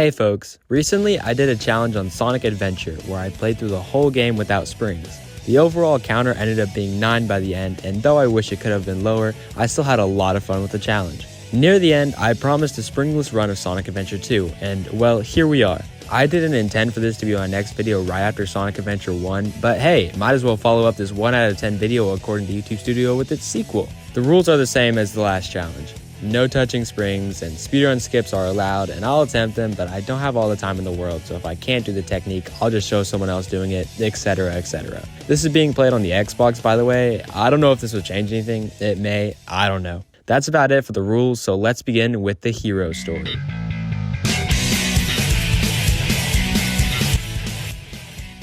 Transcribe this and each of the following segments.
Hey folks, recently I did a challenge on Sonic Adventure where I played through the whole game without springs. The overall counter ended up being 9 by the end, and though I wish it could have been lower, I still had a lot of fun with the challenge. Near the end, I promised a springless run of Sonic Adventure 2, and well, here we are. I didn't intend for this to be my next video right after Sonic Adventure 1, but hey, might as well follow up this 1 out of 10 video according to YouTube Studio with its sequel. The rules are the same as the last challenge. No touching springs, and speedrun skips are allowed, and I'll attempt them, but I don't have all the time in the world, so if I can't do the technique, I'll just show someone else doing it, etc, etc. This is being played on the Xbox, by the way. I don't know if this will change anything. It may. I don't know. That's about it for the rules, so let's begin with the hero story.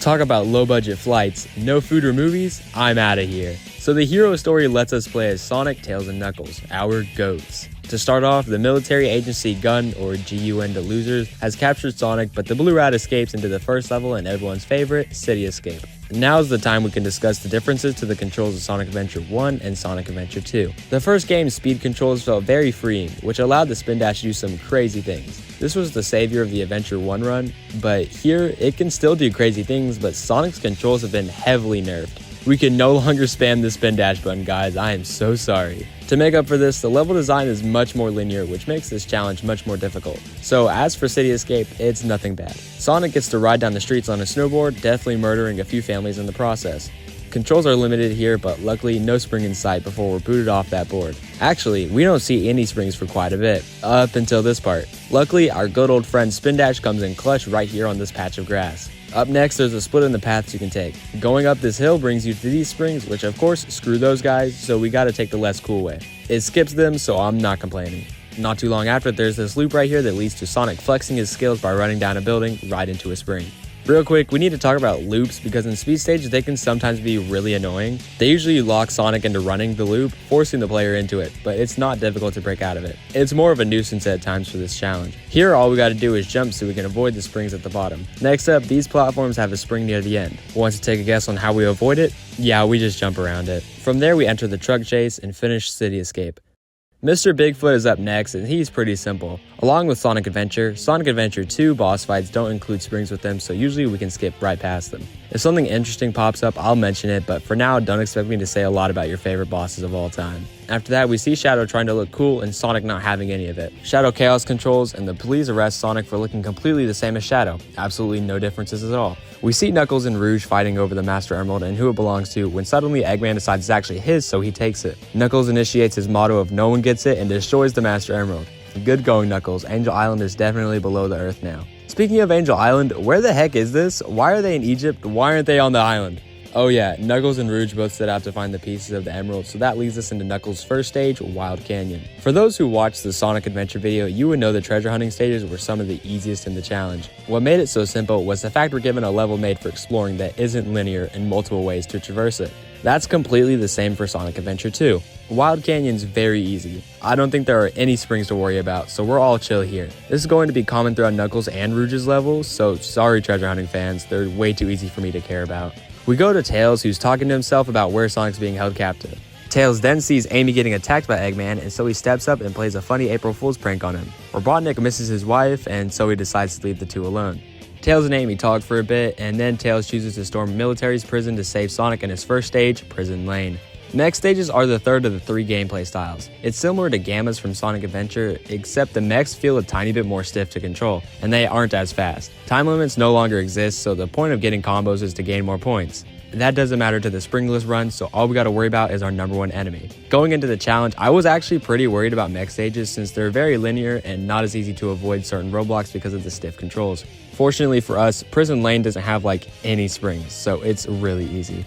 Talk about low-budget flights, no food or movies, I'm out of here. So the hero story lets us play as Sonic, Tails, and Knuckles, our GOATs. To start off, the military agency GUN, or GUN to losers, has captured Sonic, but the Blue Rat escapes into the first level and everyone's favorite, City Escape. Now's the time we can discuss the differences to the controls of Sonic Adventure 1 and Sonic Adventure 2. The first game's speed controls felt very freeing, which allowed the spin dash to do some crazy things. This was the savior of the Adventure 1 run, but here it can still do crazy things, but Sonic's controls have been heavily nerfed. We can no longer spam the spin dash button, guys. I am so sorry. To make up for this, the level design is much more linear, which makes this challenge much more difficult. So as for City Escape, it's nothing bad. Sonic gets to ride down the streets on a snowboard, deathly murdering a few families in the process. Controls are limited here, but luckily no spring in sight before we're booted off that board. Actually, we don't see any springs for quite a bit, up until this part. Luckily, our good old friend Spin Dash comes in clutch right here on this patch of grass. Up next, there's a split in the paths you can take. Going up this hill brings you to these springs, which of course, screw those guys, so we gotta take the less cool way. It skips them, so I'm not complaining. Not too long after, there's this loop right here that leads to Sonic flexing his skills by running down a building right into a spring. Real quick, we need to talk about loops because in speed stages they can sometimes be really annoying. They usually lock Sonic into running the loop, forcing the player into it, but it's not difficult to break out of it. It's more of a nuisance at times for this challenge. Here all we gotta do is jump so we can avoid the springs at the bottom. Next up, these platforms have a spring near the end. Want to take a guess on how we avoid it? Yeah, we just jump around it. From there we enter the truck chase and finish City Escape. Mr. Bigfoot is up next, and he's pretty simple. Along with Sonic Adventure 2 boss fights don't include springs with them, so usually we can skip right past them. If something interesting pops up, I'll mention it, but for now, don't expect me to say a lot about your favorite bosses of all time. After that, we see Shadow trying to look cool and Sonic not having any of it. Shadow chaos controls, and the police arrest Sonic for looking completely the same as Shadow. Absolutely no differences at all. We see Knuckles and Rouge fighting over the Master Emerald and who it belongs to when suddenly Eggman decides it's actually his, so he takes it. Knuckles initiates his motto of no one gets it and destroys the Master Emerald. Good going, Knuckles. Angel Island is definitely below the earth now. Speaking of Angel Island, where the heck is this? Why are they in Egypt? Why aren't they on the island? Oh yeah, Knuckles and Rouge both set out to find the pieces of the emerald, so that leads us into Knuckles' first stage, Wild Canyon. For those who watched the Sonic Adventure video, you would know the treasure hunting stages were some of the easiest in the challenge. What made it so simple was the fact we're given a level made for exploring that isn't linear and multiple ways to traverse it. That's completely the same for Sonic Adventure 2. Wild Canyon's very easy. I don't think there are any springs to worry about, so we're all chill here. This is going to be common throughout Knuckles and Rouge's levels, so sorry treasure hunting fans, they're way too easy for me to care about. We go to Tails, who's talking to himself about where Sonic's being held captive. Tails then sees Amy getting attacked by Eggman, and so he steps up and plays a funny April Fool's prank on him. Robotnik misses his wife, and so he decides to leave the two alone. Tails and Amy talk for a bit, and then Tails chooses to storm Military's prison to save Sonic in his first stage, Prison Lane. Next stages are the third of the 3 gameplay styles. It's similar to Gamma's from Sonic Adventure, except the mechs feel a tiny bit more stiff to control, and they aren't as fast. Time limits no longer exist, so the point of getting combos is to gain more points. That doesn't matter to the springless run, so all we gotta worry about is our #1 enemy. Going into the challenge, I was actually pretty worried about mech stages since they're very linear and not as easy to avoid certain roadblocks because of the stiff controls. Fortunately for us, Prison Lane doesn't have like any springs, so it's really easy.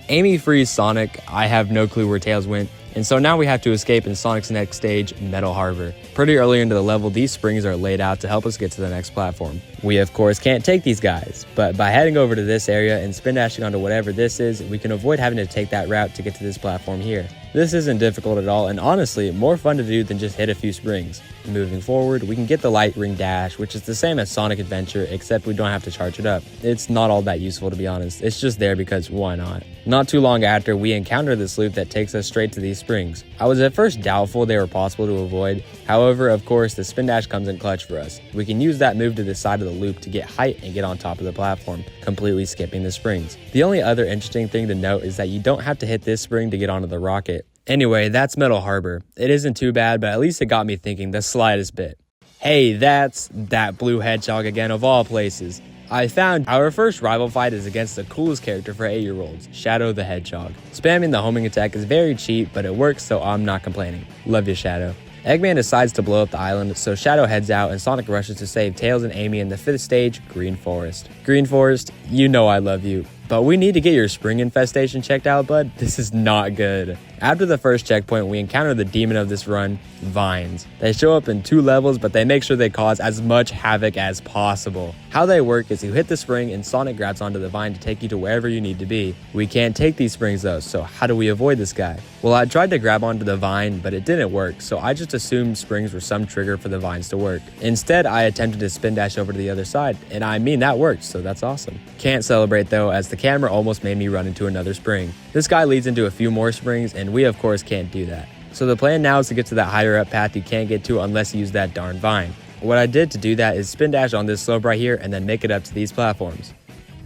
Amy frees Sonic, I have no clue where Tails went, and so now we have to escape in Sonic's next stage, Metal Harbor. Pretty early into the level, these springs are laid out to help us get to the next platform. We of course can't take these guys, but by heading over to this area and spin dashing onto whatever this is, we can avoid having to take that route to get to this platform here. This isn't difficult at all, and honestly, more fun to do than just hit a few springs. Moving forward, we can get the light ring dash, which is the same as Sonic Adventure, except we don't have to charge it up. It's not all that useful, to be honest. It's just there because why not? Not too long after, we encounter this loop that takes us straight to these springs. I was at first doubtful they were possible to avoid. However, of course, the spin dash comes in clutch for us. We can use that move to the side of the loop to get height and get on top of the platform, completely skipping the springs. The only other interesting thing to note is that you don't have to hit this spring to get onto the rocket. Anyway, that's Metal Harbor. It isn't too bad, but at least it got me thinking the slightest bit. Hey, that's that blue hedgehog again of all places. I found our first rival fight is against the coolest character for 8-year-olds, Shadow the Hedgehog. Spamming the homing attack is very cheap, but it works, so I'm not complaining. Love you, Shadow. Eggman decides to blow up the island, so Shadow heads out and Sonic rushes to save Tails and Amy in the 5th stage, Green Forest. Green Forest, you know I love you, but we need to get your spring infestation checked out, bud. This is not good. After the first checkpoint, we encounter the demon of this run, Vines. They show up in 2 levels, but they make sure they cause as much havoc as possible. How they work is you hit the spring and Sonic grabs onto the vine to take you to wherever you need to be. We can't take these springs though, so how do we avoid this guy? Well, I tried to grab onto the vine, but it didn't work, so I just assumed springs were some trigger for the vines to work. Instead, I attempted to spin dash over to the other side, and I mean that worked, so that's awesome. Can't celebrate though, as the camera almost made me run into another spring. This guy leads into a few more springs, and we of course can't do that. So the plan now is to get to that higher up path you can't get to unless you use that darn vine. What I did to do that is spin dash on this slope right here and then make it up to these platforms.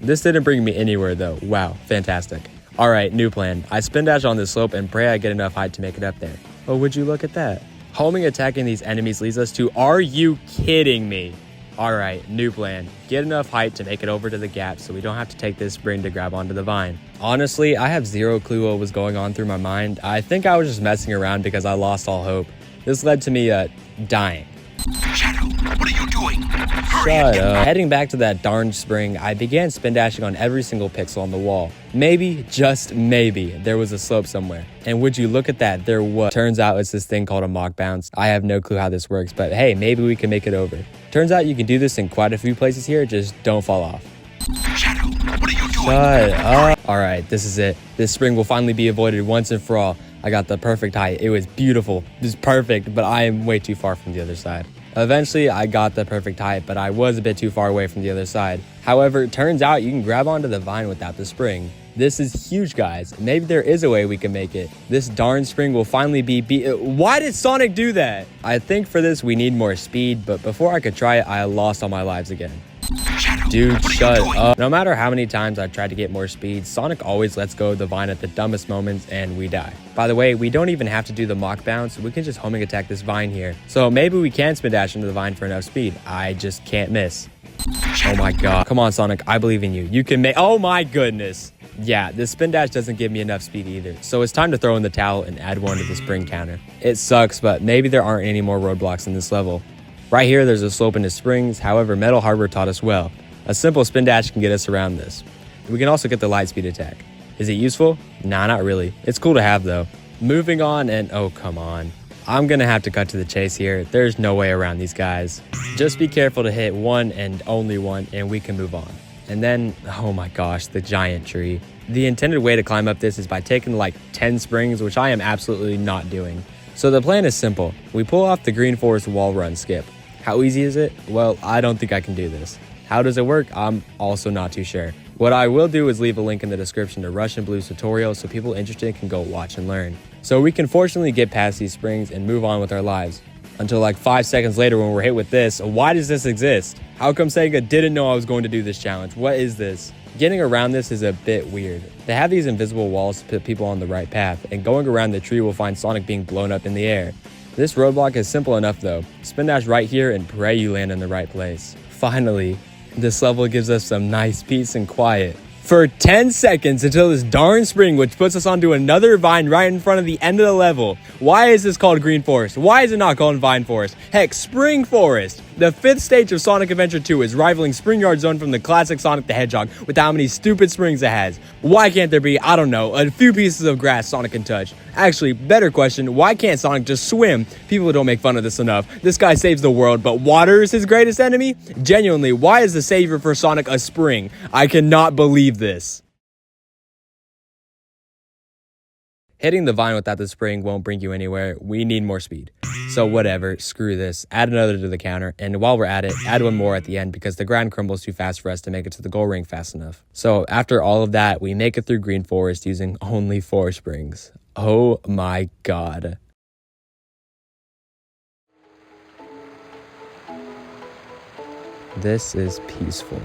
This didn't bring me anywhere though. Wow, fantastic. Alright, new plan. I spin dash on this slope and pray I get enough height to make it up there. Oh, would you look at that? Homing attacking these enemies leads us to, are you kidding me? Alright, new plan. Get enough height to make it over to the gap so we don't have to take this spring to grab onto the vine. Honestly, I have zero clue what was going on through my mind. I think I was just messing around because I lost all hope. This led to me, dying. Shadow, what are you doing? Shut up. Heading back to that darn spring, I began spin dashing on every single pixel on the wall. Maybe, just maybe, there was a slope somewhere. And would you look at that, there was. Turns out it's this thing called a mock bounce. I have no clue how this works, but hey, maybe we can make it over. Turns out you can do this in quite a few places here, just don't fall off. Shadow, what are you doing? Shut up. Alright, this is it. This spring will finally be avoided once and for all. I got the perfect height. It was beautiful. It was perfect, but I am way too far from the other side. Eventually, I got the perfect height, but I was a bit too far away from the other side. However, it turns out you can grab onto the vine without the spring. This is huge, guys. Maybe there is a way we can make it. This darn spring will finally be Why did Sonic do that? I think for this, we need more speed, but before I could try it, I lost all my lives again. Dude, shut up. No matter how many times I've tried to get more speed, Sonic always lets go of the vine at the dumbest moments and we die. By the way, we don't even have to do the mock bounce. We can just homing attack this vine here. So maybe we can spin dash into the vine for enough speed. I just can't miss. Oh my god. Come on, Sonic. I believe in you. You can make... Oh my goodness. Yeah, this spin dash doesn't give me enough speed either. So it's time to throw in the towel and add one to the spring counter. It sucks, but maybe there aren't any more roadblocks in this level. Right here, there's a slope into springs. However, Metal Harbor taught us well. A simple spin dash can get us around this. We can also get the light speed attack. Is it useful? Nah, not really. It's cool to have though. Moving on and oh, come on. I'm gonna have to cut to the chase here. There's no way around these guys. Just be careful to hit one and only one and we can move on. And then, oh my gosh, the giant tree. The intended way to climb up this is by taking like 10 springs, which I am absolutely not doing. So the plan is simple. We pull off the Green Forest wall run skip. How easy is it? Well, I don't think I can do this. How does it work? I'm also not too sure. What I will do is leave a link in the description to Rush and Blue's tutorial so people interested can go watch and learn. So we can fortunately get past these springs and move on with our lives. Until like 5 seconds later when we're hit with this. Why does this exist? How come Sega didn't know I was going to do this challenge? What is this? Getting around this is a bit weird. They have these invisible walls to put people on the right path, and going around the tree will find Sonic being blown up in the air. This roadblock is simple enough though. Spin dash right here and pray you land in the right place. Finally, this level gives us some nice peace and quiet. For 10 seconds until this darn spring, which puts us onto another vine right in front of the end of the level. Why is this called Green Forest? Why is it not called Vine Forest? Heck, Spring Forest. The 5th stage of Sonic Adventure 2 is rivaling Spring Yard Zone from the classic Sonic the Hedgehog with how many stupid springs it has. Why can't there be, I don't know, a few pieces of grass Sonic can touch? Actually, better question, why can't Sonic just swim? People don't make fun of this enough. This guy saves the world, but water is his greatest enemy? Genuinely, why is the savior for Sonic a spring? I cannot believe this. Hitting the vine without the spring won't bring you anywhere. We need more speed. So whatever, screw this. Add another to the counter, and while we're at it, add one more at the end because the ground crumbles too fast for us to make it to the goal ring fast enough. So after all of that, we make it through Green Forest using only 4 springs. Oh my god. This is peaceful.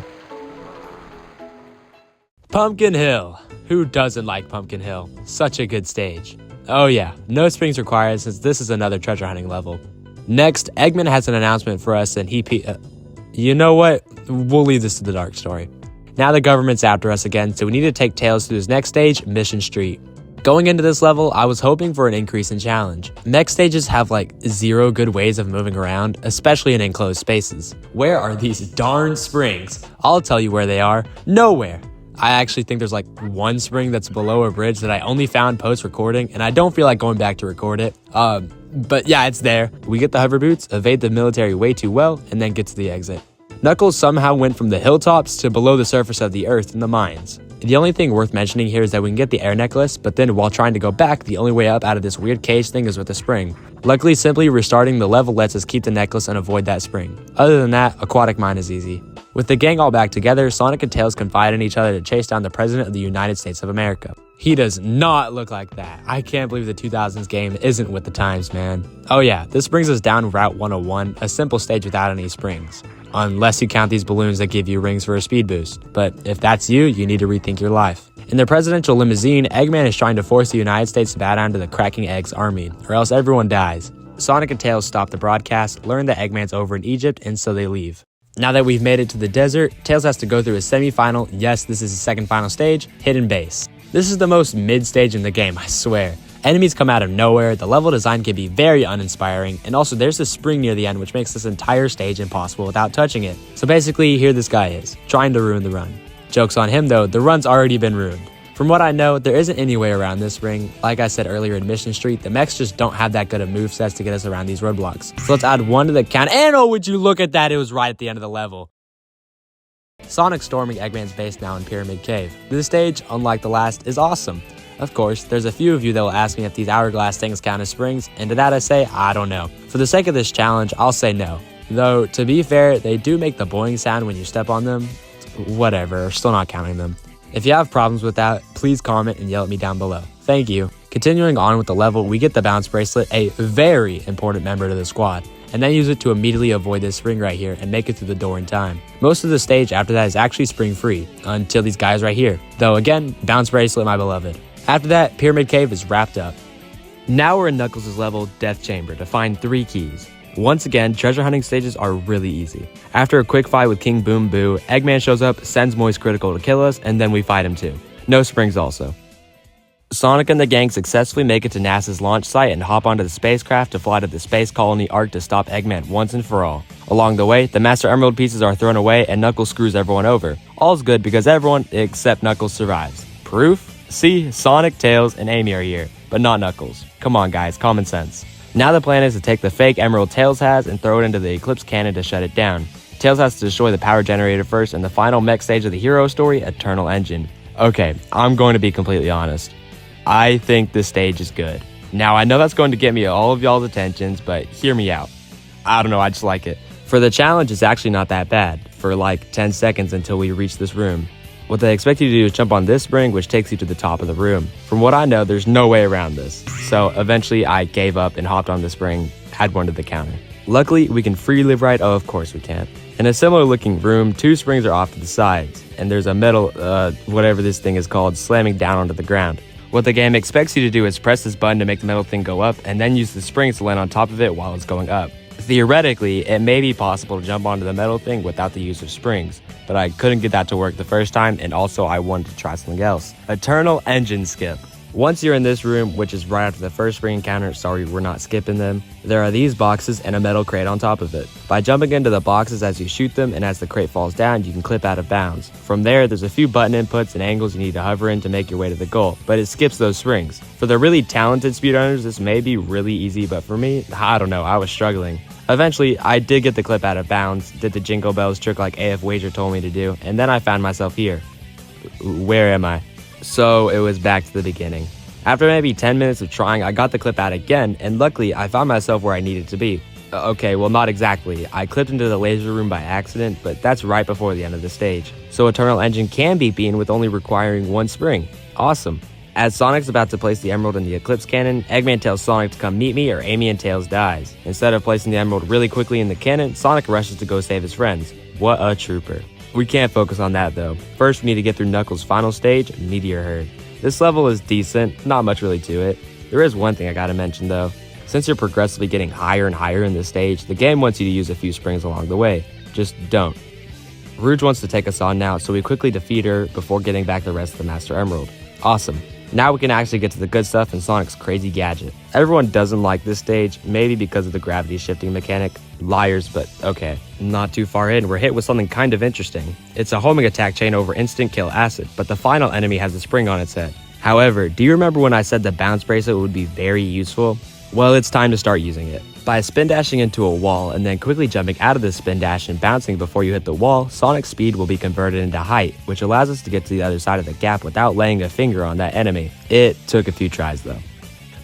Pumpkin Hill. Who doesn't like Pumpkin Hill? Such a good stage. Oh yeah, no springs required since this is another treasure hunting level. Next, Eggman has an announcement for us and you know what? We'll leave this to the dark story. Now the government's after us again, so we need to take Tails to his next stage, Mission Street. Going into this level, I was hoping for an increase in challenge. Mech stages have like 0 good ways of moving around, especially in enclosed spaces. Where are these darn springs? I'll tell you where they are. Nowhere. I actually think there's like 1 spring that's below a bridge that I only found post-recording, and I don't feel like going back to record it. But yeah, it's there. We get the hover boots, evade the military way too well, and then get to the exit. Knuckles somehow went from the hilltops to below the surface of the earth in the mines. The only thing worth mentioning here is that we can get the air necklace, but then while trying to go back, the only way up out of this weird cage thing is with a spring. Luckily, simply restarting the level lets us keep the necklace and avoid that spring. Other than that, aquatic mine is easy. With the gang all back together, Sonic and Tails confide in each other to chase down the President of the United States of America. He does not look like that. I can't believe the 2000s game isn't with the times, man. Oh yeah, this brings us down Route 101, a simple stage without any springs. Unless you count these balloons that give you rings for a speed boost. But if that's you, you need to rethink your life. In the presidential limousine, Eggman is trying to force the United States to bow down to the Cracking Eggs army, or else everyone dies. Sonic and Tails stop the broadcast, learn that Eggman's over in Egypt, and so they leave. Now that we've made it to the desert, Tails has to go through a semi-final, yes, this is his second final stage, Hidden Base. This is the most mid-stage in the game, I swear. Enemies come out of nowhere, the level design can be very uninspiring, and also there's a spring near the end which makes this entire stage impossible without touching it. So basically, here this guy is, trying to ruin the run. Joke's on him though, the run's already been ruined. From what I know, there isn't any way around this ring. Like I said earlier in Mission Street, the mechs just don't have that good of movesets to get us around these roadblocks. So let's add 1 to the count, and oh, would you look at that, it was right at the end of the level. Sonic storming Eggman's base now in Pyramid Cave. This stage, unlike the last, is awesome. Of course, there's a few of you that will ask me if these hourglass things count as springs, and to that I say, I don't know. For the sake of this challenge, I'll say no. Though, to be fair, they do make the boing sound when you step on them. Whatever, still not counting them. If you have problems with that, please comment and yell at me down below. Thank you. Continuing on with the level, we get the bounce bracelet, a very important member to the squad, and then use it to immediately avoid this spring right here and make it through the door in time. Most of the stage after that is actually spring free, until these guys right here. Though again, bounce bracelet my beloved. After that, Pyramid Cave is wrapped up. Now we're in Knuckles' level, Death Chamber, to find 3 keys. Once again, treasure hunting stages are really easy. After a quick fight with King Boom Boo, Eggman shows up, sends Moist Critical to kill us, and then we fight him too. No springs also. Sonic and the gang successfully make it to NASA's launch site and hop onto the spacecraft to fly to the space colony Ark to stop Eggman once and for all. Along the way, the Master Emerald pieces are thrown away and Knuckles screws everyone over. All's good because everyone except Knuckles survives. Proof? See, Sonic, Tails, and Amy are here, but not Knuckles. Come on guys, common sense. Now the plan is to take the fake emerald Tails has and throw it into the Eclipse cannon to shut it down. Tails has to destroy the power generator first and the final mech stage of the hero story, Eternal Engine. Okay, I'm going to be completely honest. I think this stage is good. Now I know that's going to get me all of y'all's attentions, but hear me out. I don't know, I just like it. For the challenge, it's actually not that bad, for like 10 seconds until we reach this room. What they expect you to do is jump on this spring, which takes you to the top of the room. From what I know, there's no way around this. So eventually I gave up and hopped on the spring, had 1 to the counter. Luckily, we can free live right. Oh, of course we can. In a similar looking room, 2 springs are off to the sides, and there's a metal, whatever this thing is called, slamming down onto the ground. What the game expects you to do is press this button to make the metal thing go up, and then use the springs to land on top of it while it's going up. Theoretically, it may be possible to jump onto the metal thing without the use of springs, but I couldn't get that to work the first time, and also I wanted to try something else. Eternal Engine Skip. Once you're in this room, which is right after the first spring encounter, sorry we're not skipping them, there are these boxes and a metal crate on top of it. By jumping into the boxes as you shoot them and as the crate falls down, you can clip out of bounds. From there, there's a few button inputs and angles you need to hover in to make your way to the goal, but it skips those springs. For the really talented speedrunners, this may be really easy, but for me, I don't know, I was struggling. Eventually, I did get the clip out of bounds, did the Jingle Bells trick like AF Wager told me to do, and then I found myself here. Where am I? So it was back to the beginning. After maybe 10 minutes of trying, I got the clip out again, and luckily I found myself where I needed to be. Okay, well not exactly. I clipped into the laser room by accident, but that's right before the end of the stage. So Eternal Engine can be beaten with only requiring one spring. Awesome. As Sonic's about to place the emerald in the Eclipse cannon, Eggman tells Sonic to come meet me or Amy and Tails dies. Instead of placing the emerald really quickly in the cannon, Sonic rushes to go save his friends. What a trooper. We can't focus on that though. First we need to get through Knuckles' final stage, Meteor Herd. This level is decent, not much really to it. There is one thing I gotta mention though. Since you're progressively getting higher and higher in this stage, the game wants you to use a few springs along the way. Just don't. Rouge wants to take us on now, so we quickly defeat her before getting back the rest of the Master Emerald. Awesome. Now we can actually get to the good stuff in Sonic's crazy gadget. Everyone doesn't like this stage, maybe because of the gravity shifting mechanic. Liars, but okay. Not too far in, we're hit with something kind of interesting. It's a homing attack chain over instant kill acid, but the final enemy has a spring on its head. However, do you remember when I said the bounce bracelet would be very useful? Well, it's time to start using it. By spin dashing into a wall and then quickly jumping out of the spin dash and bouncing before you hit the wall, Sonic's speed will be converted into height, which allows us to get to the other side of the gap without laying a finger on that enemy. It took a few tries though.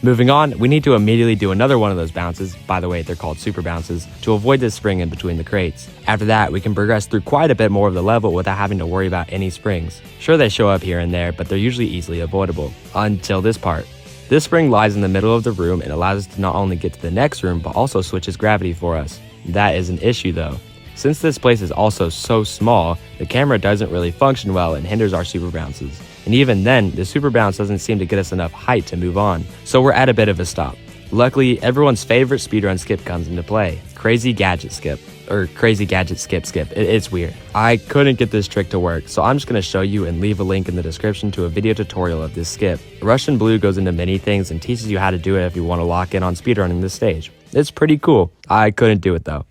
Moving on, we need to immediately do another one of those bounces, by the way they're called super bounces, to avoid this spring in between the crates. After that, we can progress through quite a bit more of the level without having to worry about any springs. Sure, they show up here and there, but they're usually easily avoidable. Until this part. This spring lies in the middle of the room and allows us to not only get to the next room, but also switches gravity for us. That is an issue though. Since this place is also so small, the camera doesn't really function well and hinders our super bounces. And even then, the super bounce doesn't seem to get us enough height to move on, so we're at a bit of a stop. Luckily, everyone's favorite speedrun skip comes into play, Crazy Gadget Skip. Or Crazy Gadget Skip. It's weird. I couldn't get this trick to work, so I'm just going to show you and leave a link in the description to a video tutorial of this skip. Russian Blue goes into many things and teaches you how to do it if you want to lock in on speedrunning this stage. It's pretty cool. I couldn't do it though.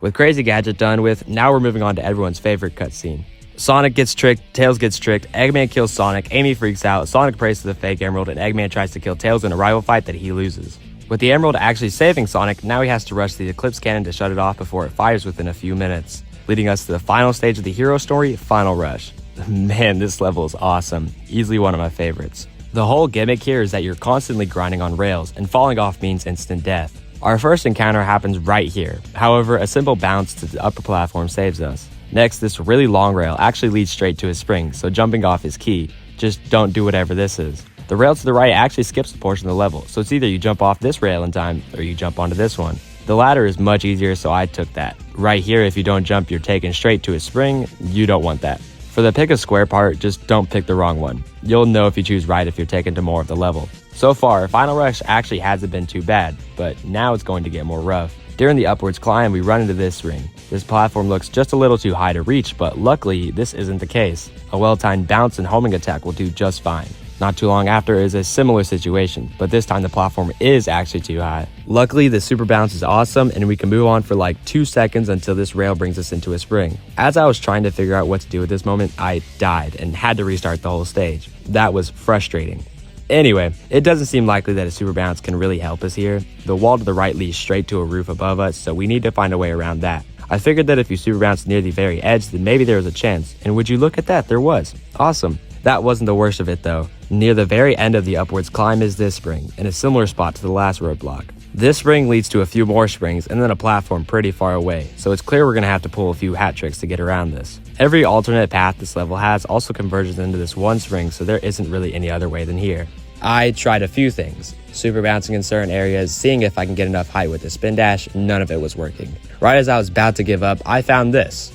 With Crazy Gadget done with, now we're moving on to everyone's favorite cutscene. Sonic gets tricked, Tails gets tricked, Eggman kills Sonic, Amy freaks out, Sonic prays to the fake emerald, and Eggman tries to kill Tails in a rival fight that he loses. With the emerald actually saving Sonic, now he has to rush the Eclipse cannon to shut it off before it fires within a few minutes, leading us to the final stage of the hero story, Final Rush. Man, this level is awesome, easily one of my favorites. The whole gimmick here is that you're constantly grinding on rails, and falling off means instant death. Our first encounter happens right here, however, a simple bounce to the upper platform saves us. Next, this really long rail actually leads straight to a spring, so jumping off is key. Just don't do whatever this is. The rail to the right actually skips a portion of the level, so it's either you jump off this rail in time, or you jump onto this one. The latter is much easier, so I took that. Right here, if you don't jump, you're taken straight to a spring. You don't want that. For the pick a square part, just don't pick the wrong one. You'll know if you choose right if you're taken to more of the level. So far, Final Rush actually hasn't been too bad, but now it's going to get more rough. During the upwards climb, we run into this ring. This platform looks just a little too high to reach, but luckily, this isn't the case. A well-timed bounce and homing attack will do just fine. Not too long after is a similar situation, but this time the platform is actually too high. Luckily, the super bounce is awesome and we can move on for like 2 seconds until this rail brings us into a spring. As I was trying to figure out what to do at this moment, I died and had to restart the whole stage. That was frustrating. Anyway, it doesn't seem likely that a super bounce can really help us here. The wall to the right leads straight to a roof above us, so we need to find a way around that. I figured that if you super bounce near the very edge, then maybe there was a chance, and would you look at that, there was. Awesome. That wasn't the worst of it though. Near the very end of the upwards climb is this spring, in a similar spot to the last roadblock. This spring leads to a few more springs and then a platform pretty far away, so it's clear we're going to have to pull a few hat tricks to get around this. Every alternate path this level has also converges into this one spring, so there isn't really any other way than here. I tried a few things. Super bouncing in certain areas, seeing if I can get enough height with the spin dash, none of it was working. Right as I was about to give up, I found this.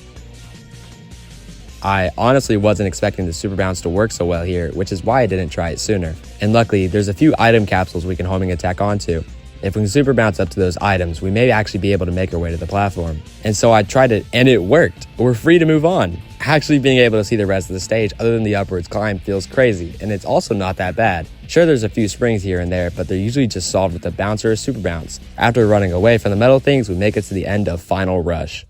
I honestly wasn't expecting the super bounce to work so well here, which is why I didn't try it sooner. And luckily, there's a few item capsules we can homing attack onto. If we can super bounce up to those items, we may actually be able to make our way to the platform. And so I tried it, and it worked. We're free to move on. Actually being able to see the rest of the stage other than the upwards climb feels crazy, and it's also not that bad. Sure, there's a few springs here and there, but they're usually just solved with a bounce or a super bounce. After running away from the metal things, we make it to the end of Final Rush.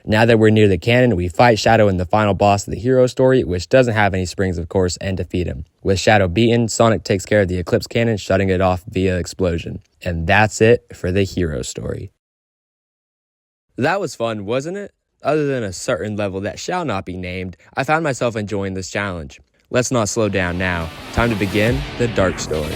Now that we're near the cannon, we fight Shadow in the final boss of the hero story, which doesn't have any springs of course, and defeat him. With Shadow beaten, Sonic takes care of the Eclipse cannon, shutting it off via explosion. And that's it for the hero story. That was fun, wasn't it? Other than a certain level that shall not be named, I found myself enjoying this challenge. Let's not slow down now. Time to begin the dark story.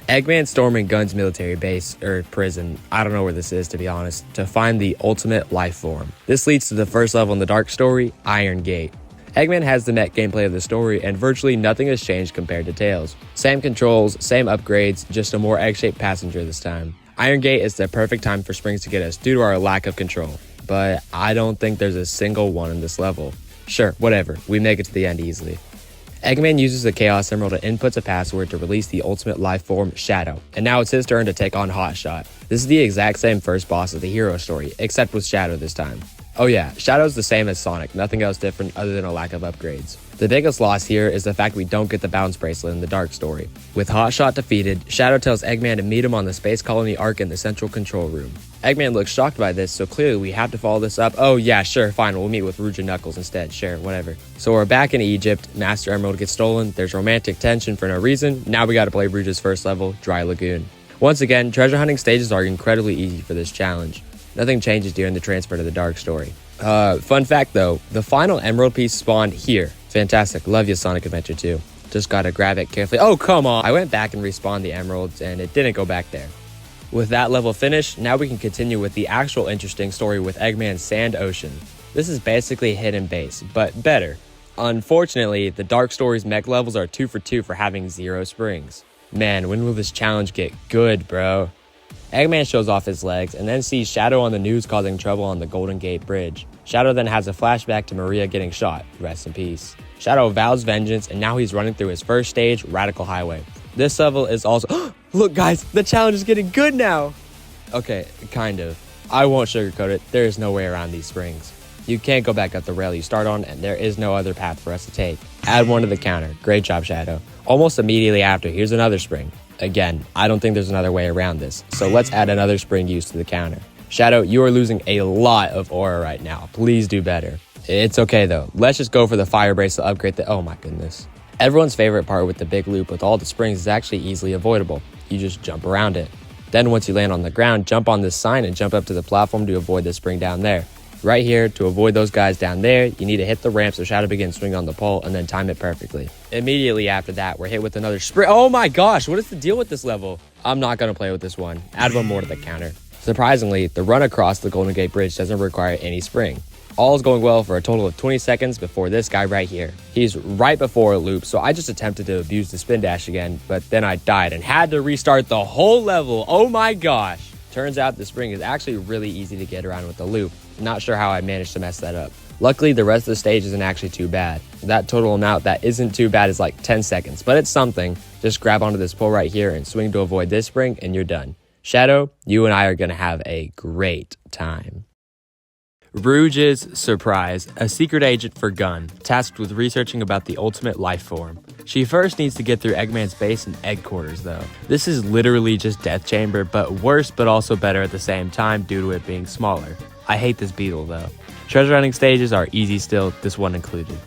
Eggman storming Gun's military base, or prison, I don't know where this is to be honest, to find the ultimate life form. This leads to the first level in the dark story, Iron Gate. Eggman has the mech gameplay of the story, and virtually nothing has changed compared to Tails. Same controls, same upgrades, just a more egg-shaped passenger this time. Iron Gate is the perfect time for springs to get us due to our lack of control, but I don't think there's a single one in this level. Sure, whatever, we make it to the end easily. Eggman uses the Chaos Emerald and inputs a password to release the ultimate life form, Shadow, and now it's his turn to take on Hotshot. This is the exact same first boss of the hero story, except with Shadow this time. Oh yeah, Shadow's the same as Sonic, nothing else different other than a lack of upgrades. The biggest loss here is the fact we don't get the bounce bracelet in the dark story. With Hotshot defeated, Shadow tells Eggman to meet him on the Space Colony Ark in the central control room. Eggman looks shocked by this, so clearly we have to follow this up. Oh yeah, sure, fine, we'll meet with Rouge and Knuckles instead, sure, whatever. So we're back in Egypt, Master Emerald gets stolen, there's romantic tension for no reason, now we gotta play Rouge's first level, Dry Lagoon. Once again, treasure hunting stages are incredibly easy for this challenge. Nothing changes during the transfer to the dark story. Fun fact though, the final emerald piece spawned here. Fantastic, love you Sonic Adventure 2. Just gotta grab it carefully. Oh, come on! I went back and respawned the emeralds and it didn't go back there. With that level finished, now we can continue with the actual interesting story with Eggman's Sand Ocean. This is basically hidden base, but better. Unfortunately, the Dark Story's mech levels are 2 for 2 for having 0 springs. Man, when will this challenge get good, bro? Eggman shows off his legs and then sees Shadow on the news causing trouble on the Golden Gate Bridge. Shadow then has a flashback to Maria getting shot, rest in peace. Shadow vows vengeance and now he's running through his first stage, Radical Highway. This level is also- Look guys, the challenge is getting good now! Okay, kind of. I won't sugarcoat it, there is no way around these springs. You can't go back up the rail you start on and there is no other path for us to take. Add one to the counter, great job Shadow. Almost immediately after, here's another spring. Again, I don't think there's another way around this, so let's add another spring used to the counter. Shadow, you are losing a lot of aura right now, please do better. It's okay though, let's just go for the fire bracelet upgrade oh my goodness. Everyone's favorite part with the big loop with all the springs is actually easily avoidable. You just jump around it. Then once you land on the ground, jump on this sign and jump up to the platform to avoid the spring down there. Right here, to avoid those guys down there, you need to hit the ramp so Shadow begins swinging on the pole and then time it perfectly. Immediately after that, we're hit with another spring. Oh my gosh, what is the deal with this level? I'm not gonna play with this one. Add one more to the counter. Surprisingly, the run across the Golden Gate Bridge doesn't require any spring. All is going well for a total of 20 seconds before this guy right here. He's right before a loop, so I just attempted to abuse the spin dash again, but then I died and had to restart the whole level. Oh my gosh. Turns out the spring is actually really easy to get around with the loop. Not sure how I managed to mess that up. Luckily, the rest of the stage isn't actually too bad. That total amount that isn't too bad is like 10 seconds, but it's something. Just grab onto this pole right here and swing to avoid this spring and you're done. Shadow, you and I are gonna have a great time. Rouge's surprise, a secret agent for Gun, tasked with researching about the ultimate life form. She first needs to get through Eggman's base and egg quarters though. This is literally just Death Chamber, but worse but also better at the same time due to it being smaller. I hate this beetle though. Treasure hunting stages are easy still, this one included.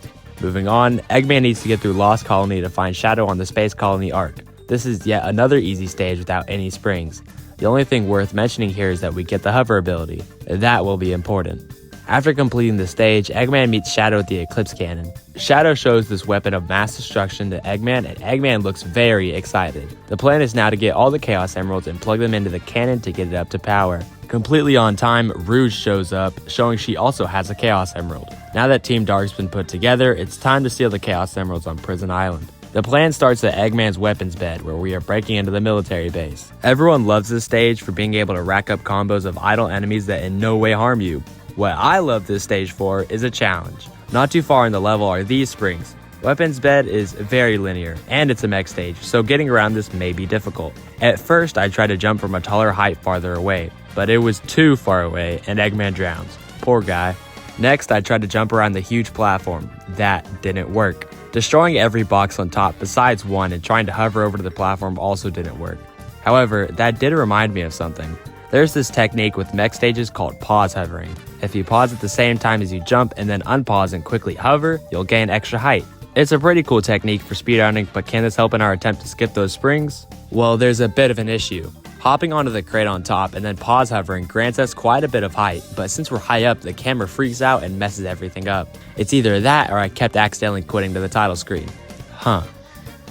Moving on, Eggman needs to get through Lost Colony to find Shadow on the Space Colony Ark. This is yet another easy stage without any springs. The only thing worth mentioning here is that we get the hover ability. That will be important. After completing the stage, Eggman meets Shadow with the Eclipse Cannon. Shadow shows this weapon of mass destruction to Eggman, and Eggman looks very excited. The plan is now to get all the Chaos Emeralds and plug them into the cannon to get it up to power. Completely on time, Rouge shows up, showing she also has a Chaos Emerald. Now that Team Dark's been put together, it's time to steal the Chaos Emeralds on Prison Island. The plan starts at Eggman's weapons bed, where we are breaking into the military base. Everyone loves this stage for being able to rack up combos of idle enemies that in no way harm you. What I love this stage for is a challenge. Not too far in the level are these springs. Weapons bed is very linear, and it's a mech stage, so getting around this may be difficult. At first, I tried to jump from a taller height farther away, but it was too far away, and Eggman drowns. Poor guy. Next, I tried to jump around the huge platform. That didn't work. Destroying every box on top besides one and trying to hover over to the platform also didn't work. However, that did remind me of something. There's this technique with mech stages called pause hovering. If you pause at the same time as you jump and then unpause and quickly hover, you'll gain extra height. It's a pretty cool technique for speedrunning, but can this help in our attempt to skip those springs? Well, there's a bit of an issue. Hopping onto the crate on top and then pause hovering grants us quite a bit of height, but since we're high up, the camera freaks out and messes everything up. It's either that or I kept accidentally quitting to the title screen.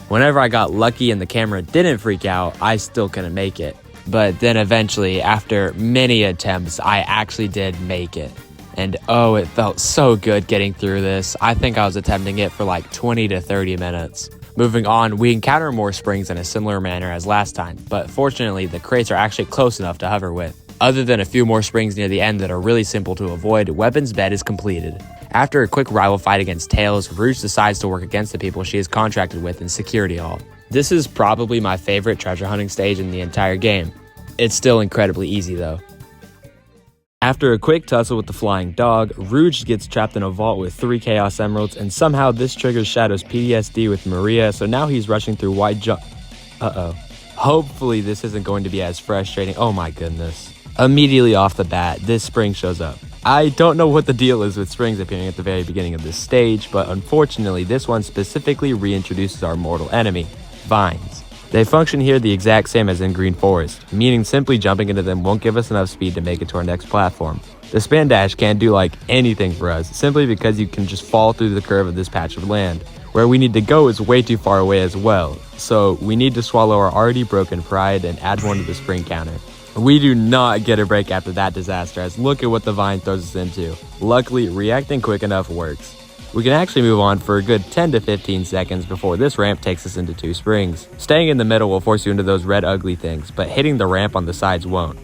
Whenever I got lucky and the camera didn't freak out, I still couldn't make it. But then eventually, after many attempts, I actually did make it. And oh, it felt so good getting through this. I think I was attempting it for like 20 to 30 minutes. Moving on, we encounter more springs in a similar manner as last time, but fortunately the crates are actually close enough to hover with. Other than a few more springs near the end that are really simple to avoid, Weapon's bed is completed. After a quick rival fight against Tails, Rouge decides to work against the people she is contracted with in Security Hall. This is probably my favorite treasure hunting stage in the entire game. It's still incredibly easy though. After a quick tussle with the flying dog, Rouge gets trapped in a vault with 3 Chaos Emeralds, and somehow this triggers Shadow's PTSD with Maria, so now he's rushing through white Hopefully this isn't going to be as frustrating. Oh my goodness. Immediately off the bat, this spring shows up. I don't know what the deal is with springs appearing at the very beginning of this stage, but unfortunately this one specifically reintroduces our mortal enemy, vines. They function here the exact same as in Green Forest, meaning simply jumping into them won't give us enough speed to make it to our next platform. The spin dash can't do like anything for us, simply because you can just fall through the curve of this patch of land. Where we need to go is way too far away as well, so we need to swallow our already broken pride and add one to the spring counter. We do not get a break after that disaster, as look at what the vine throws us into. Luckily, reacting quick enough works. We can actually move on for a good 10 to 15 seconds before this ramp takes us into 2 springs. Staying in the middle will force you into those red ugly things, but hitting the ramp on the sides won't.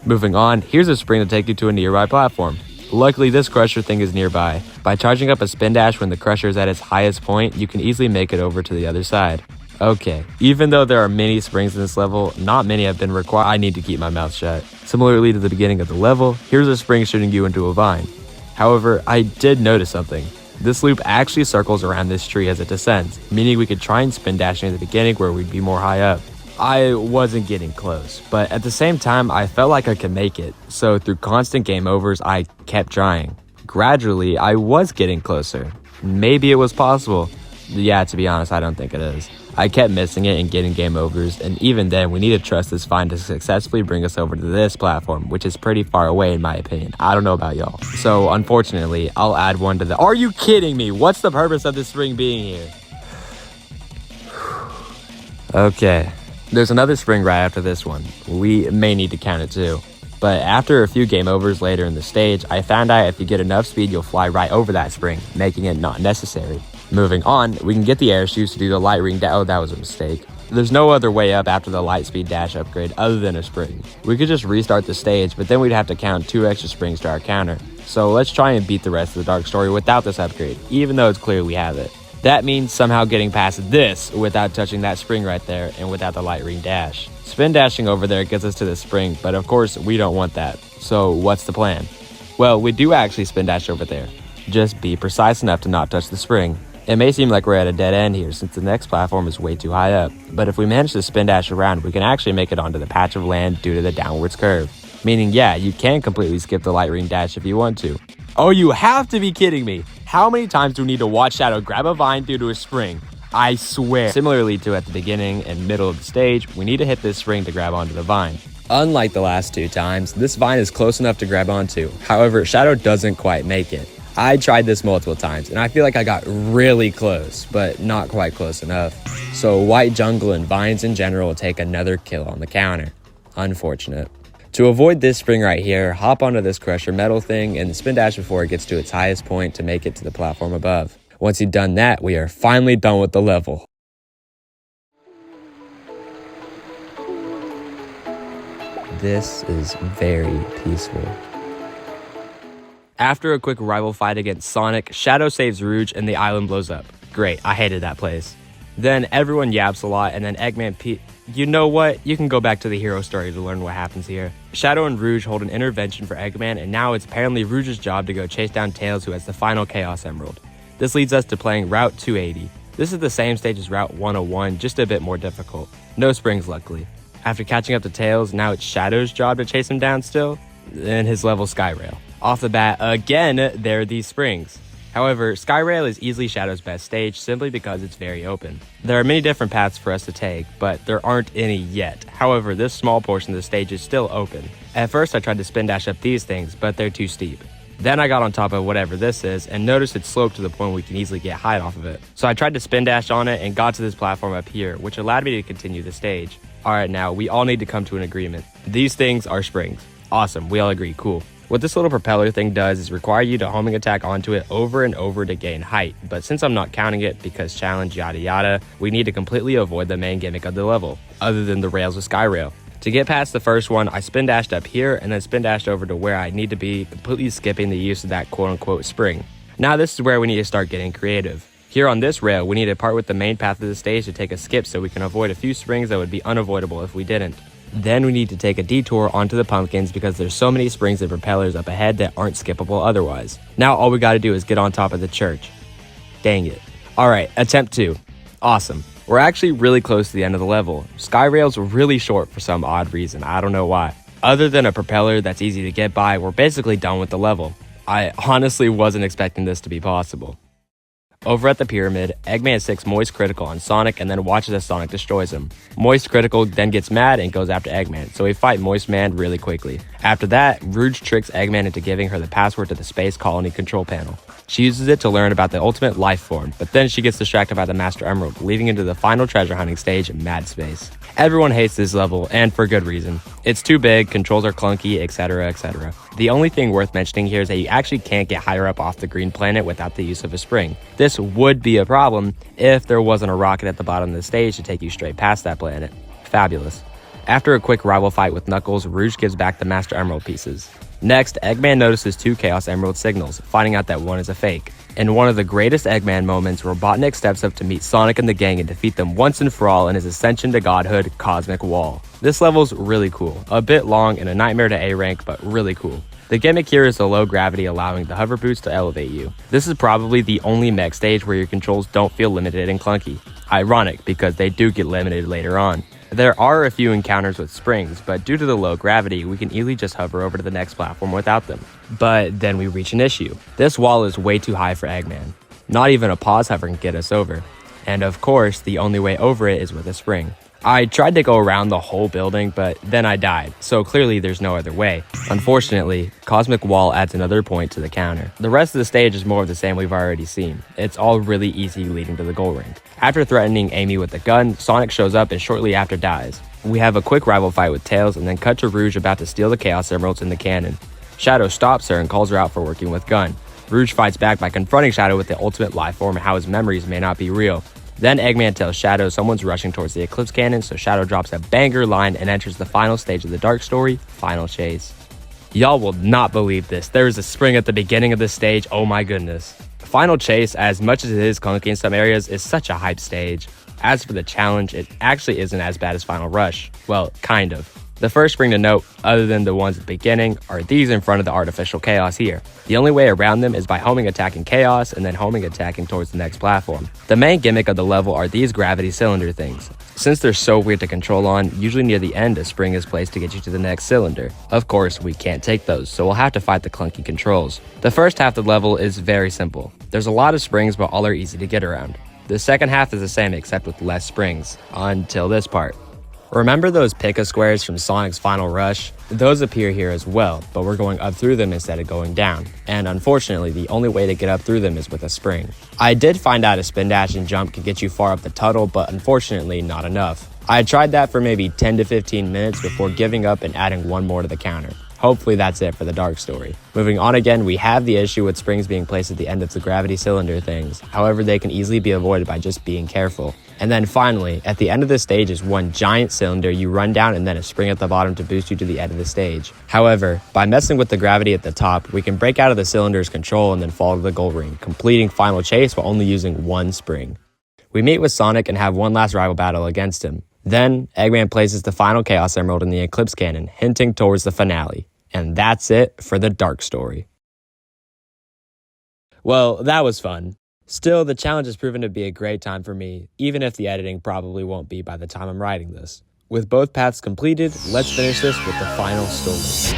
Moving on, here's a spring to take you to a nearby platform. Luckily, this crusher thing is nearby. By charging up a spin dash when the crusher is at its highest point, you can easily make it over to the other side. Okay, even though there are many springs in this level, not many have been required. I need to keep my mouth shut. Similarly to the beginning of the level, here's a spring shooting you into a vine. However, I did notice something. This loop actually circles around this tree as it descends, meaning we could try and spin dashing at the beginning where we'd be more high up. I wasn't getting close, but at the same time, I felt like I could make it, so through constant game overs, I kept trying. Gradually, I was getting closer. Maybe it was possible. Yeah, to be honest, I don't think it is. I kept missing it and getting game overs, and even then, we need to trust this vine to successfully bring us over to this platform, which is pretty far away in my opinion. I don't know about y'all. So, unfortunately, I'll add one to the— Are you kidding me? What's the purpose of this spring being here? Okay. There's another spring right after this one. We may need to count it too. But after a few game overs later in the stage, I found out if you get enough speed, you'll fly right over that spring, making it not necessary. Moving on, we can get the air shoes to do the light ring oh, that was a mistake. There's no other way up after the light speed dash upgrade other than a spring. We could just restart the stage, but then we'd have to count 2 extra springs to our counter. So let's try and beat the rest of the dark story without this upgrade, even though it's clear we have it. That means somehow getting past this without touching that spring right there and without the light ring dash. Spin dashing over there gets us to the spring, but of course we don't want that. So what's the plan? Well, we do actually spin dash over there. Just be precise enough to not touch the spring. It may seem like we're at a dead end here since the next platform is way too high up, but if we manage to spin dash around, we can actually make it onto the patch of land due to the downwards curve. Meaning, yeah, you can completely skip the light ring dash if you want to. Oh, you have to be kidding me! How many times do we need to watch Shadow grab a vine due to a spring? I swear. Similarly to at the beginning and middle of the stage, we need to hit this spring to grab onto the vine. Unlike the last 2 times, this vine is close enough to grab onto. However, Shadow doesn't quite make it. I tried this multiple times, and I feel like I got really close, but not quite close enough. So White Jungle and vines in general will take another kill on the counter. Unfortunate. To avoid this spring right here, hop onto this crusher metal thing and spin dash before it gets to its highest point to make it to the platform above. Once you've done that, we are finally done with the level. This is very peaceful. After a quick rival fight against Sonic, Shadow saves Rouge and the island blows up. Great, I hated that place. Then everyone yaps a lot and then Eggman You know what? You can go back to the hero story to learn what happens here. Shadow and Rouge hold an intervention for Eggman, and now it's apparently Rouge's job to go chase down Tails, who has the final Chaos Emerald. This leads us to playing Route 280. This is the same stage as Route 101, just a bit more difficult. No springs, luckily. After catching up to Tails, now it's Shadow's job to chase him down still, and his level Skyrail. Off the bat, again, there are these springs. However, Skyrail is easily Shadow's best stage simply because it's very open. There are many different paths for us to take, but there aren't any yet. However, this small portion of the stage is still open. At first I tried to spin dash up these things, but they're too steep. Then I got on top of whatever this is and noticed it's sloped to the point we can easily get height off of it. So I tried to spin dash on it and got to this platform up here, which allowed me to continue the stage. Alright, now we all need to come to an agreement. These things are springs. Awesome, we all agree, cool. What this little propeller thing does is require you to homing attack onto it over and over to gain height, but since I'm not counting it because challenge yada yada, we need to completely avoid the main gimmick of the level, other than the rails with Skyrail. To get past the first one, I spin dashed up here and then spin dashed over to where I need to be, completely skipping the use of that quote-unquote spring. Now this is where we need to start getting creative. Here on this rail, we need to part with the main path of the stage to take a skip so we can avoid a few springs that would be unavoidable if we didn't. Then we need to take a detour onto the pumpkins because there's so many springs and propellers up ahead that aren't skippable otherwise. Now all we gotta do is get on top of the church. Dang it. Alright, attempt 2. Awesome. We're actually really close to the end of the level. Skyrail's really short for some odd reason, I don't know why. Other than a propeller that's easy to get by, we're basically done with the level. I honestly wasn't expecting this to be possible. Over at the pyramid, Eggman 6 Moist Critical on Sonic and then watches as Sonic destroys him. Moist Critical then gets mad and goes after Eggman, so we fight Moist Man really quickly. After that, Rouge tricks Eggman into giving her the password to the Space Colony control panel. She uses it to learn about the ultimate life form, but then she gets distracted by the Master Emerald, leading into the final treasure hunting stage, Mad Space. Everyone hates this level, and for good reason. It's too big, controls are clunky, etc, etc. The only thing worth mentioning here is that you actually can't get higher up off the green planet without the use of a spring. This would be a problem if there wasn't a rocket at the bottom of the stage to take you straight past that planet. Fabulous. After a quick rival fight with Knuckles, Rouge gives back the Master Emerald pieces. Next, Eggman notices 2 Chaos Emerald signals, finding out that one is a fake. In one of the greatest Eggman moments, Robotnik steps up to meet Sonic and the gang and defeat them once and for all in his ascension to godhood, Cosmic Wall. This level's really cool, a bit long and a nightmare to A rank, but really cool. The gimmick here is the low gravity allowing the hover boots to elevate you. This is probably the only mech stage where your controls don't feel limited and clunky. Ironic, because they do get limited later on. There are a few encounters with springs, but due to the low gravity, we can easily just hover over to the next platform without them. But then we reach an issue. This wall is way too high for Eggman. Not even a pause hover can get us over. And of course, the only way over it is with a spring. I tried to go around the whole building, but then I died, so clearly there's no other way. Unfortunately, Cosmic Wall adds another point to the counter. The rest of the stage is more of the same we've already seen. It's all really easy leading to the goal ring. After threatening Amy with a gun, Sonic shows up and shortly after dies. We have a quick rival fight with Tails and then cut to Rouge about to steal the Chaos Emeralds in the cannon. Shadow stops her and calls her out for working with Gun. Rouge fights back by confronting Shadow with the ultimate life form and how his memories may not be real. Then Eggman tells Shadow someone's rushing towards the Eclipse Cannon, so Shadow drops a banger line and enters the final stage of the Dark Story, Final Chase. Y'all will not believe this. There is a spring at the beginning of this stage, oh my goodness. Final Chase, as much as it is clunky in some areas, is such a hype stage. As for the challenge, it actually isn't as bad as Final Rush. Well, kind of. The first spring to note, other than the ones at the beginning, are these in front of the artificial chaos here. The only way around them is by homing attacking chaos and then homing attacking towards the next platform. The main gimmick of the level are these gravity cylinder things. Since they're so weird to control on, usually near the end a spring is placed to get you to the next cylinder. Of course, we can't take those, so we'll have to fight the clunky controls. The first half of the level is very simple. There's a lot of springs, but all are easy to get around. The second half is the same except with less springs, until this part. Remember those Pika squares from Sonic's Final Rush? Those appear here as well, but we're going up through them instead of going down. And unfortunately, the only way to get up through them is with a spring. I did find out a spin dash and jump could get you far up the tunnel, but unfortunately not enough. I tried that for maybe 10 to 15 minutes before giving up and adding one more to the counter. Hopefully that's it for the Dark Story. Moving on again, we have the issue with springs being placed at the end of the gravity cylinder things. However, they can easily be avoided by just being careful. And then finally, at the end of the stage is one giant cylinder you run down and then a spring at the bottom to boost you to the end of the stage. However, by messing with the gravity at the top, we can break out of the cylinder's control and then fall to the goal ring, completing Final Chase while only using one spring. We meet with Sonic and have one last rival battle against him. Then, Eggman places the final Chaos Emerald in the Eclipse Cannon, hinting towards the finale. And that's it for the Dark Story. Well, that was fun. Still, the challenge has proven to be a great time for me, even if the editing probably won't be by the time I'm writing this. With both paths completed, let's finish this with the final story.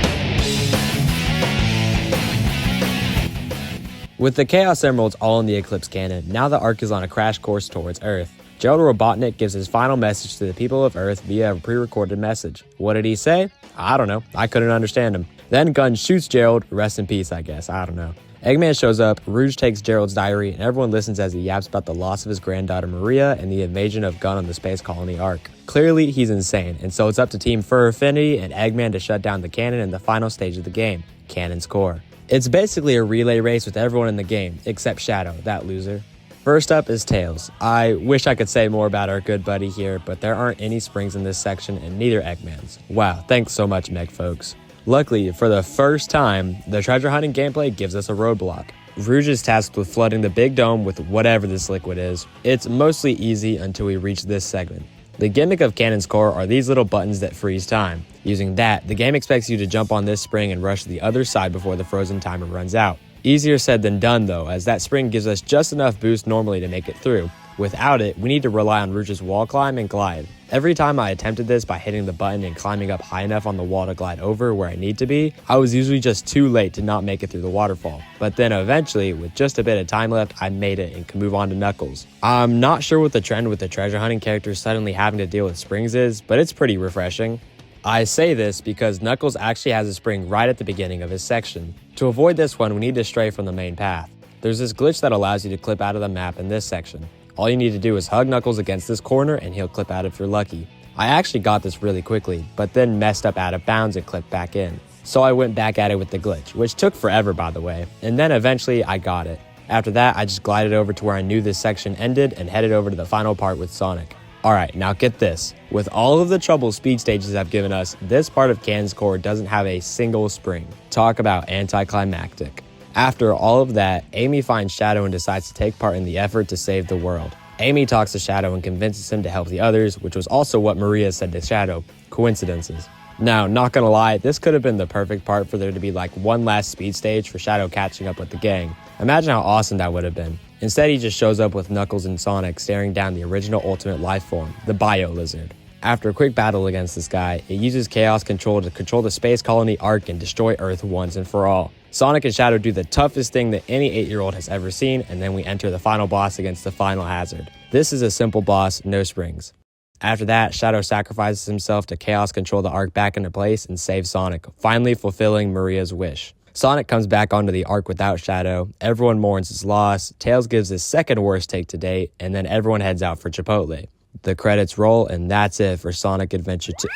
With the Chaos Emeralds all in the Eclipse Cannon, now the Ark is on a crash course towards Earth. Gerald Robotnik gives his final message to the people of Earth via a pre-recorded message. What did he say? I don't know. I couldn't understand him. Then Gunn shoots Gerald. Rest in peace, I guess. I don't know. Eggman shows up, Rouge takes Gerald's diary, and everyone listens as he yaps about the loss of his granddaughter Maria and the invasion of Gunn on the space colony Ark. Clearly, he's insane, and so it's up to Team Fur Affinity and Eggman to shut down the cannon in the final stage of the game, Cannon's Core. It's basically a relay race with everyone in the game, except Shadow, that loser. First up is Tails. I wish I could say more about our good buddy here, but there aren't any springs in this section and neither Eggman's. Wow, thanks so much, Meg folks. Luckily, for the first time, the treasure hunting gameplay gives us a roadblock. Rouge is tasked with flooding the big dome with whatever this liquid is. It's mostly easy until we reach this segment. The gimmick of Cannon's Core are these little buttons that freeze time. Using that, the game expects you to jump on this spring and rush to the other side before the frozen timer runs out. Easier said than done though, as that spring gives us just enough boost normally to make it through. Without it, we need to rely on Rouge's wall climb and glide. Every time I attempted this by hitting the button and climbing up high enough on the wall to glide over where I need to be, I was usually just too late to not make it through the waterfall. But then eventually, with just a bit of time left, I made it and could move on to Knuckles. I'm not sure what the trend with the treasure hunting characters suddenly having to deal with springs is, but it's pretty refreshing. I say this because Knuckles actually has a spring right at the beginning of his section. To avoid this one, we need to stray from the main path. There's this glitch that allows you to clip out of the map in this section. All you need to do is hug Knuckles against this corner and he'll clip out if you're lucky. I actually got this really quickly, but then messed up out of bounds and clipped back in. So I went back at it with the glitch, which took forever by the way, and then eventually I got it. After that, I just glided over to where I knew this section ended and headed over to the final part with Sonic. Alright, now get this. With all of the trouble speed stages have given us, this part of Cannon's Core doesn't have a single spring. Talk about anticlimactic. After all of that, Amy finds Shadow and decides to take part in the effort to save the world. Amy talks to Shadow and convinces him to help the others, which was also what Maria said to Shadow. Coincidences. Now, not gonna lie, this could have been the perfect part for there to be like one last speed stage for Shadow catching up with the gang. Imagine how awesome that would have been. Instead, he just shows up with Knuckles and Sonic staring down the original ultimate life form, the Bio Lizard. After a quick battle against this guy, it uses Chaos Control to control the space colony Ark and destroy Earth once and for all. Sonic and Shadow do the toughest thing that any 8-year-old has ever seen, and then we enter the final boss against the final hazard. This is a simple boss, no springs. After that, Shadow sacrifices himself to Chaos Control the Ark back into place and save Sonic, finally fulfilling Maria's wish. Sonic comes back onto the Ark without Shadow, everyone mourns his loss, Tails gives his second worst take to date, and then everyone heads out for Chipotle. The credits roll, and that's it for Sonic Adventure 2.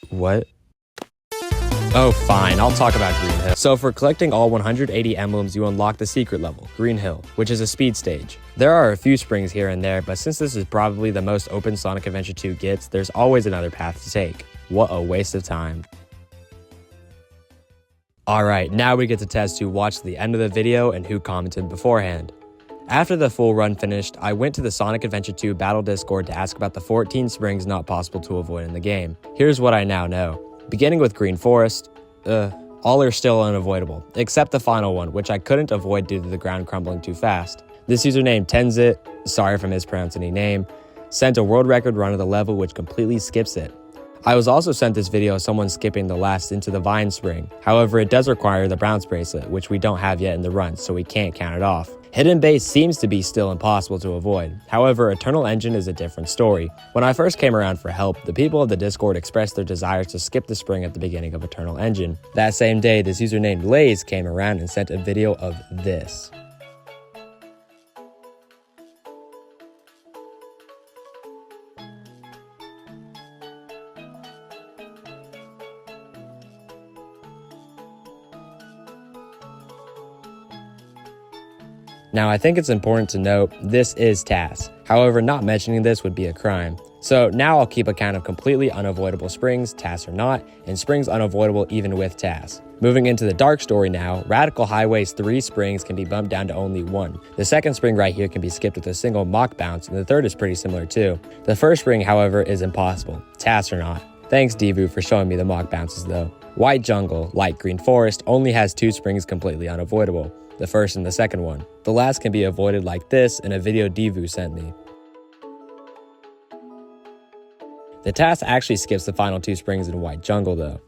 What? Oh, fine, I'll talk about Green Hill. So for collecting all 180 emblems, you unlock the secret level, Green Hill, which is a speed stage. There are a few springs here and there, but since this is probably the most open Sonic Adventure 2 gets, there's always another path to take. What a waste of time. Alright, now we get to test who watched the end of the video and who commented beforehand. After the full run finished, I went to the Sonic Adventure 2 Battle Discord to ask about the 14 springs not possible to avoid in the game. Here's what I now know. Beginning with Green Forest, all are still unavoidable, except the final one, which I couldn't avoid due to the ground crumbling too fast. This username Tenzit, sorry if I mispronounced any name, sent a world record run of the level which completely skips it. I was also sent this video of someone skipping the last Into the Vine spring. However, it does require the Browns bracelet, which we don't have yet in the run, so we can't count it off. Hidden Base seems to be still impossible to avoid. However, Eternal Engine is a different story. When I first came around for help, the people of the Discord expressed their desires to skip the spring at the beginning of Eternal Engine. That same day, this user named Lays came around and sent a video of this. Now, I think it's important to note, this is TAS. However, not mentioning this would be a crime. So now I'll keep account of completely unavoidable springs, TAS or not, and springs unavoidable even with TAS. Moving into the dark story now, Radical Highway's 3 springs can be bumped down to only 1. The second spring right here can be skipped with a single mock bounce, and the third is pretty similar too. The first spring, however, is impossible, TAS or not. Thanks Devu for showing me the mock bounces though. White Jungle, like Green Forest, only has 2 springs completely unavoidable. The first and the second one. The last can be avoided like this in a video Devu sent me. The TAS actually skips the final 2 springs in White Jungle though.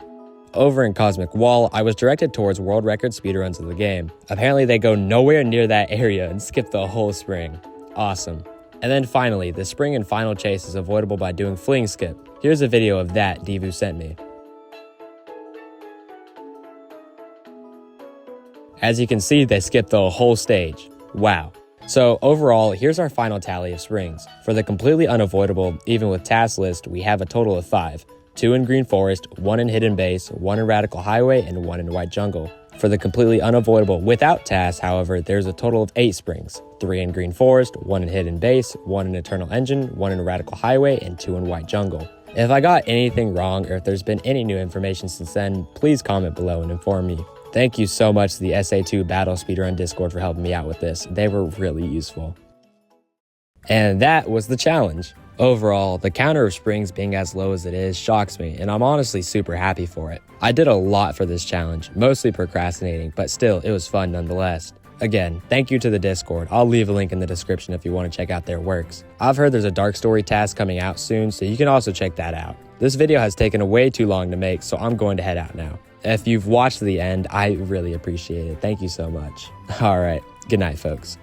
Over in Cosmic Wall, I was directed towards world record speedruns of the game. Apparently they go nowhere near that area and skip the whole spring. Awesome. And then finally, the spring and final chase is avoidable by doing fling skip. Here's a video of that Divu sent me. As you can see, they skipped the whole stage. Wow. So overall, here's our final tally of springs. For the completely unavoidable, even with task list, we have a total of 5. 2 in Green Forest, 1 in Hidden Base, 1 in Radical Highway, and 1 in White Jungle. For the completely unavoidable without task, however, there's a total of 8 springs. 3 in Green Forest, 1 in Hidden Base, 1 in Eternal Engine, 1 in Radical Highway, and 2 in White Jungle. If I got anything wrong or if there's been any new information since then, please comment below and inform me. Thank you so much to the SA2 Battle Speedrun Discord for helping me out with this. They were really useful. And that was the challenge. Overall, the counter of springs being as low as it is shocks me, and I'm honestly super happy for it. I did a lot for this challenge, mostly procrastinating, but still, it was fun nonetheless. Again, thank you to the Discord. I'll leave a link in the description if you want to check out their works. I've heard there's a Dark Story task coming out soon, so you can also check that out. This video has taken way too long to make, so I'm going to head out now. If you've watched to the end, I really appreciate it. Thank you so much. Alright, good night folks.